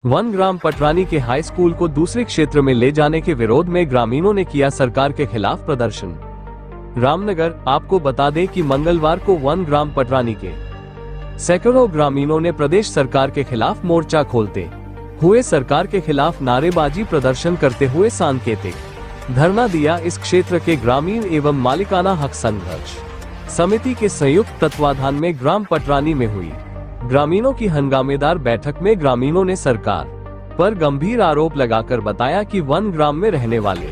One gram पटरानी के high school को दूसरे क्षेत्र में ले जाने के विरोध में ग्रामीणों ने किया सरकार के खिलाफ प्रदर्शन। रामनगर, आपको बता दें कि मंगलवार को वन ग्राम पटरानी के सैकड़ों ग्रामीणों ने प्रदेश सरकार के खिलाफ मोर्चा खोलते हुए सरकार के खिलाफ नारेबाजी प्रदर्शन करते हुए सांकेतिक धरना दिया। इस क्षेत्र के ग्रामीण एवं मालिकाना हक संघर्ष समिति के संयुक्त तत्वाधान में ग्राम पटरानी में हुई ग्रामीणों की हंगामेदार बैठक में ग्रामीणों ने सरकार पर गंभीर आरोप लगाकर बताया कि वन ग्राम में रहने वाले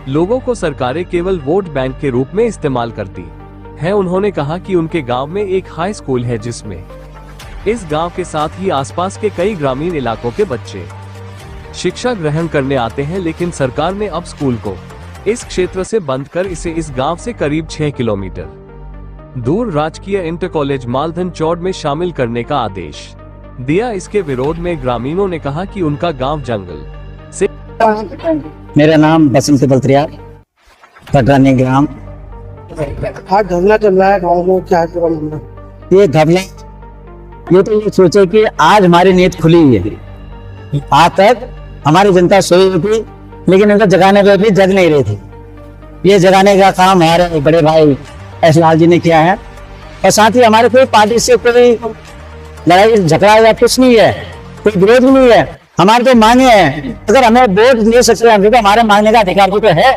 लोगों को सरकारें केवल वोट बैंक के रूप में इस्तेमाल करती है। उन्होंने कहा कि उनके गांव में एक हाई स्कूल है जिसमें इस गांव के साथ ही आसपास के कई ग्रामीण इलाकों के बच्चे शिक्षा ग्रहण करने आते हैं, लेकिन सरकार ने अब स्कूल को इस क्षेत्र से बंद कर इसे इस गांव से करीब 6 किलोमीटर दूर राजकीय इंटर कॉलेज मालधन चौड़ में शामिल करने का आदेश दिया। इसके विरोध में ग्रामीणों ने कहा कि उनका गांव जंगल से। मेरा नाम बसंत बलत्रियार, पटरानी ग्राम। आज धरना चल रहा है गाँव में, क्या ये धरना ये तो ये सोचे कि आज हमारी नींद खुली हुई है। आज तक हमारी जनता सोई हुई थी, लेकिन इनको जगाने पर भी जग नहीं रही थी। ये जगाने का काम हमारे बड़े भाई एस लाल जी ने किया है, और साथ ही हमारे कोई पार्टी से कोई लड़ाई झगड़ा या कुछ नहीं है, कोई विरोध भी नहीं है। हमारे तो मांगे हैं, अगर हमें वोट ले सकते हैं तो हमारे मांगने का अधिकार तो है।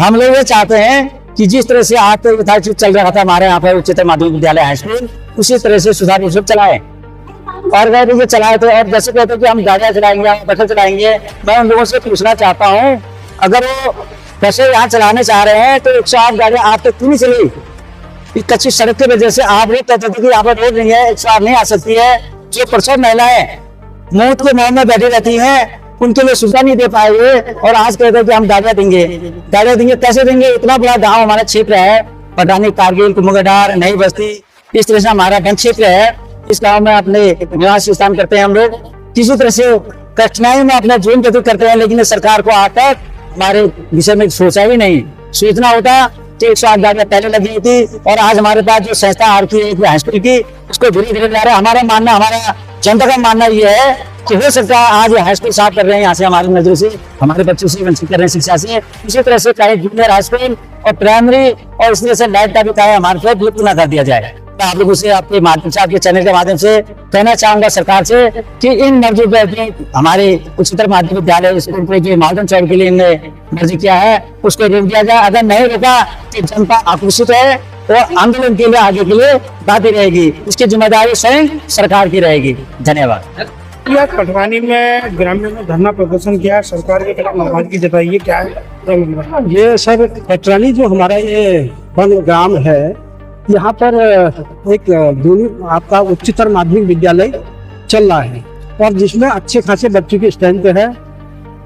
हम लोग ये चाहते हैं कि जिस तरह से आज तक चल रहा था हमारे यहाँ पर उच्चतर माध्यमिक विद्यालय हाई स्कूल, उसी तरह से सुधार रूप से चलाए। और अगर ये चलाए तो, और जैसे कहते हैं कि हम गाड़ियाँ चलाएंगे, हम बसें चलाएंगे, मैं उन लोगों से पूछना चाहता हूँ, अगर वो बसें यहाँ चलाने चाह रहे हैं तो 108 गाड़ियाँ आप तक क्यों नहीं चली? कच्ची सड़क की वजह से आप नहीं कहते थे कि यहाँ पर रोड नहीं है, 108 नहीं आ सकती है। जो प्रसव महिलाएं मौत के मुंह में बैठी रहती हैं, उनके लिए सुविधा नहीं दे पाएंगे, और आज कहते हैं कि हम गाड़ियाँ देंगे। कैसे देंगे? इतना बड़ा गाँव हमारा क्षेत्र है, पटरानी, कारगिल, कुमुगडार, नई बस्ती, इस तरह से हमारा वन क्षेत्र है। इस गाँव में अपने निवास स्थान करते हैं हम लोग। किसी तरह से कठिनाई में अपना जीवन व्यतीत करते हैं, लेकिन सरकार को आज तक हमारे विषय में सोचा भी नहीं। सोचना होता तो 108 गाड़ियाँ पहले लगी थी, और आज हमारे पास जो संस्था आ रही है हाई स्कूल की, उसको धीरे धीरे ला रहे हैं। हमारा जनता का मानना ये है कि हो सकता है आज हाई स्कूल साफ कर रहे हैं, यहाँ से हमारी नजरों से हमारे बच्चों से वंचित कर रहे हैं शिक्षा से। इसी तरह से चाहे जूनियर हाई स्कूल और प्राइमरी और इस तरह से लाइट का भी चाहे हमारे साथ बिल्कुल ना कर दिया जाए। तो आप लोगों से, आपके माध्यम से, आपके चैनल के माध्यम से कहना चाहूंगा सरकार से कि इन मर्जी हमारे उच्चतर माध्यमिक विद्यालय स्कूल को जो मालधन चौड़ के लिए इन्हें मर्जी किया है उसको रोक दिया जाए। अगर नहीं रोका तो जनता आक्रोशित है और आंदोलन के लिए आगे के लिए बातें रहेगी। इसकी जिम्मेदारी स्वयं सरकार की रहेगी। धन्यवाद। पटरानी में ग्रामीणों ने धरना प्रदर्शन किया, सरकार के खिलाफ नाराजगी जताई है, क्या है ये सर? पटरानी जो हमारा ये वन ग्राम है, यहाँ पर एक आपका उच्चतर माध्यमिक विद्यालय चल रहा है, और जिसमें अच्छे खासे बच्चों की स्ट्रेंथ है,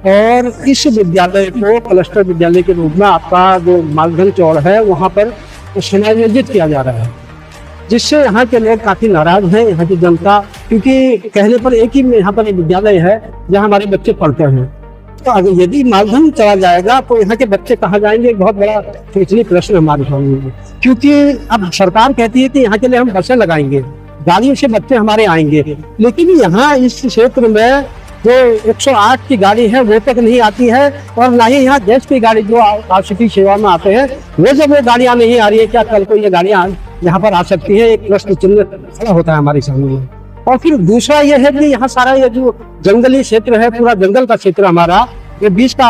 और इस विद्यालय को क्लस्टर विद्यालय के रूप में आपका जो मालधन चौड़ है वहाँ पर समायोजित किया जा रहा है, जिससे यहाँ के लोग काफी नाराज हैं, यहाँ की जनता। क्योंकि कहने पर एक ही यहाँ पर एक विद्यालय है जहाँ हमारे बच्चे पढ़ते हैं, तो अगर यदि मालधन चला जाएगा तो यहाँ के बच्चे कहाँ जाएंगे? एक बहुत बड़ा पिछली प्रश्न हमारे सामने। क्योंकि अब सरकार कहती है कि यहाँ के लिए हम बसें लगाएंगे, गाड़ियों से बच्चे हमारे आएंगे, लेकिन यहाँ इस क्षेत्र में जो 108 की गाड़ी है वो तक नहीं आती है, और ना ही यहाँ देश की गाड़ी जो आवश्यक सेवा में आते हैं वो जब वो गाड़ियाँ नहीं आ रही है, क्या कल को ये गाड़ियाँ यहाँ पर आ सकती है? एक प्रश्न चिन्ह खड़ा होता है हमारे सामने। और फिर दूसरा ये है कि यहाँ सारा ये जो जंगली क्षेत्र है, पूरा जंगल का क्षेत्र हमारा, ये बीच का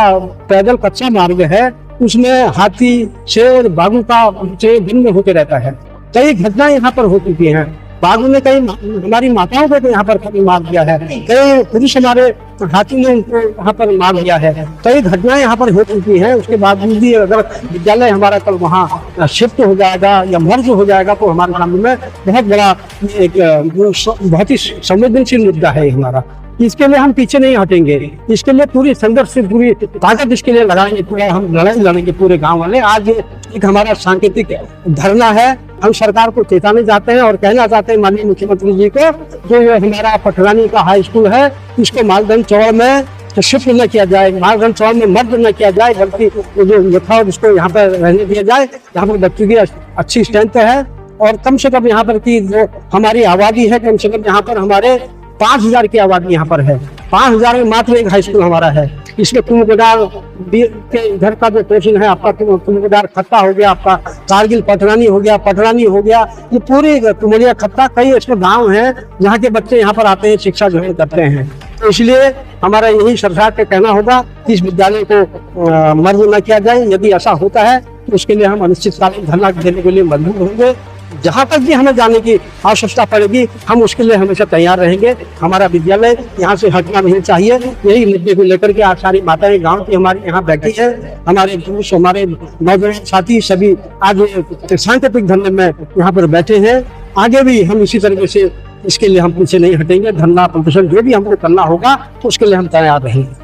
पैदल कच्चा मार्ग है, उसमें हाथी, शेर, बाघों का भिन्न होकर रहता है। कई घटनाएं यहाँ पर हो चुकी हैं। बाघों ने कई हमारी माताओं को यहाँ पर मार दिया है, कई पुरुष हमारे हाथी ने उनको यहाँ पर मार दिया है। कई घटनाएं यहाँ पर हो चुकी हैं। उसके बाद भी अगर विद्यालय हमारा कल वहाँ शिफ्ट हो जाएगा या मर्ज हो जाएगा तो हमारे सामने में बहुत बड़ा एक बहुत ही संवेदनशील मुद्दा है हमारा। इसके लिए हम पीछे नहीं हटेंगे, इसके लिए पूरी संघर्ष से पूरी ताकत इसके लिए लगाएंगे, पूरा हम लड़ाई लड़ेंगे पूरे गांव वाले। आज एक हमारा सांकेतिक धरना है। हम सरकार को चेताने चाहते हैं और कहना चाहते हैं माननीय मुख्यमंत्री जी को, जो हमारा पटरानी का हाई स्कूल है इसको मालधन चौड़ में शिफ्ट न किया जाए, मालधन चौड़ में मर्ज न किया जाए, बल्कि जो यथावत इसको यहाँ पर रहने दिया जाए। यहाँ पर बच्चों की अच्छी स्ट्रेंथ है, और कम से कम यहाँ पर की जो हमारी आबादी है, कम से कम यहाँ पर हमारे 5000 की आबादी यहाँ पर है। 5000 में मात्र एक हाई स्कूल हमारा है। इसमें कुमकुडार के इधर का जो पोर्शन है आपका, कुमकुडार खत्ता हो गया, आपका कारगिल पटरानी हो गया, ये पूरी कुमरिया खत्ता, कई ऐसे गांव हैं जहाँ के बच्चे यहाँ पर आते हैं, शिक्षा ग्रहण करते हैं। तो इसलिए हमारा यही सरकार का कहना होगा कि इस विद्यालय को मर्ज न किया जाए। यदि ऐसा होता है तो उसके लिए हम अनिश्चितकालीन धरना देने के लिए मजबूर होंगे। जहां तक भी हमें जाने की आवश्यकता पड़ेगी, हम उसके लिए हमेशा तैयार रहेंगे। हमारा विद्यालय यहाँ से हटना नहीं चाहिए। यही मुद्दे को लेकर के आज सारी माताएं गांव की हमारी यहाँ बैठी है, हमारे पुरुष, हमारे नौजवान साथी सभी आज सांकेतिक धरने में यहाँ पर बैठे हैं। आगे भी हम इसी तरीके से इसके लिए हम पीछे नहीं हटेंगे। धरना प्रदर्शन जो भी हमको करना होगा तो उसके लिए हम तैयार रहेंगे।